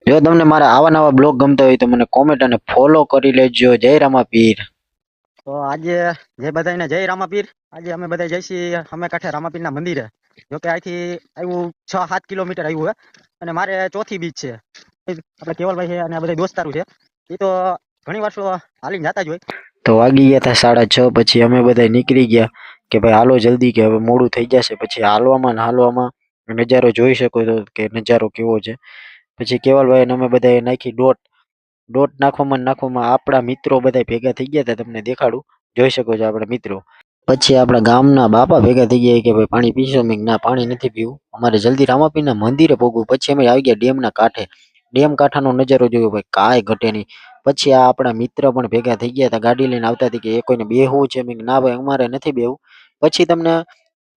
જો તમને મારા આવા નવા બ્લોગ ગમતા હોય તો મને કોમેન્ટ અને ફોલો કરી લેજો. જય રામાપીર. તો આજે જય બધાને જય રામાપીર. આજે અમે બધા જઈશી અમે કાંઠે રામાપીરના મંદિરે. જોકે અહીંથી આવ્યું 6-7 કિલોમીટર આવ્યું હે અને મારે ચોથી બીચ છે. આપણે કેવલભાઈ છે અને આ બધા દોસ્તારું છે. એ તો ઘણી વાર હાલીને જતા જ હોય. તો વાગી ગયા હતા 6:30. પછી અમે બધા નીકળી ગયા કે ભાઈ હાલો જલ્દી, કે હવે મોડું થઈ જશે. પછી હાલવામાં ને હાલવામાં નજારો જોઈ શકો તો કે નજારો કેવો છે. પછી કેવલભાઈ અમે બધાએ નાખી દોટ નાખવામાં આપણા મિત્રો બધા ભેગા થઈ ગયા હતા. તમને દેખાડું, જોઈ શકો છો આપણા મિત્રો. પછી આપણા ગામના બાપા ભેગા થઈ ગયા કે ભાઈ પાણી પીશો? મેં ના, પાણી નથી પીવું, અમારે જલ્દી રામાપીરના મંદિરે પહોંચવું. પછી અમે આવી ગયા ડેમના કાંઠે. ડેમ કાંઠાનો નજારો જોયો ભાઈ, કાંઈ ઘટે નહીં. પછી આ આપણા મિત્ર પણ ભેગા થઈ ગયા હતા, ગાડી લઈને આવતા હતી કે એ કોઈને બેહવું છે? મેં ના ભાઈ અમારે નથી બેહવું. પછી તમને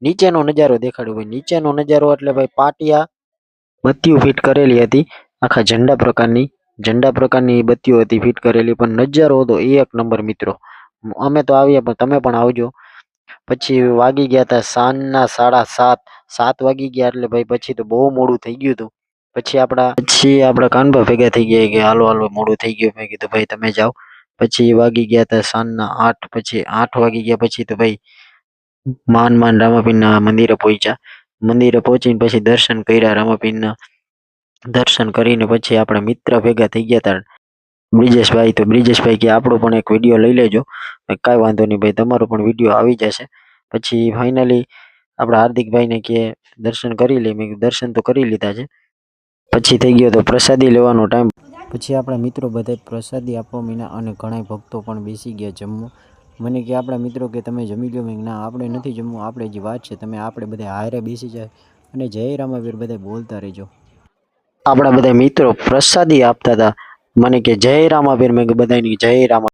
નીચેનો નજારો દેખાડ્યો ભાઈ. નીચેનો નજારો એટલે ભાઈ પાટિયા બત્તીઓ ફિટ કરેલી હતી, આખા ઝંડા પ્રકારની બત્તીઓ હતી ફિટ કરેલી. પણ નજારો હતો એક નંબર મિત્રો. અમે તો આવ્યા પણ તમે પણ આવજો. પછી વાગી ગયા હતા સાંજના 7:30 વાગી ગયા. એટલે ભાઈ પછી તો બહુ મોડું થઈ ગયું હતું. પછી આપણા કાનભા ભેગા થઈ ગયા કે હાલો મોડું થઈ ગયું. મેં કીધું ભાઈ તમે જાઓ. પછી વાગી ગયા હતા સાંજના 8. પછી 8 વાગી ગયા પછી તો ભાઈ માંડ રામાપીરના મંદિરે પહોંચ્યા. મંદિરે પહોંચીને પછી દર્શન કર્યા રામાપીરના. દર્શન કરીને પછી આપણા મિત્ર ભેગા થઈ ગયા હતા બ્રિજેશભાઈ. તો બ્રિજેશભાઈ કે આપણો પણ એક વિડીયો લઈ લેજો. કાંઈ વાંધો નહીં ભાઈ, તમારો પણ વિડીયો આવી જશે. પછી ફાઇનલી આપણા હાર્દિકભાઈને કે દર્શન કરી લે. મેં દર્શન તો કરી લીધા છે. પછી થઈ ગયો તો પ્રસાદી લેવાનો ટાઈમ. પછી આપણા મિત્રો બધા પ્રસાદી આપવા માંડ્યા અને ઘણા ભક્તો પણ બેસી ગયા જમવા. મને કે આપણા મિત્રો કે તમે જમી લો? મેં ના, આપણે નથી જમવું, આપણે જે વાત છે તમે આપણે બધા હારે બેસી જાય અને જય રામાવીર બધા બોલતા રહેજો. આપણા બધા મિત્રો પ્રસાદી આપતા હતા. મને કે જય રામાવીર. મેં બધાની જય રામા.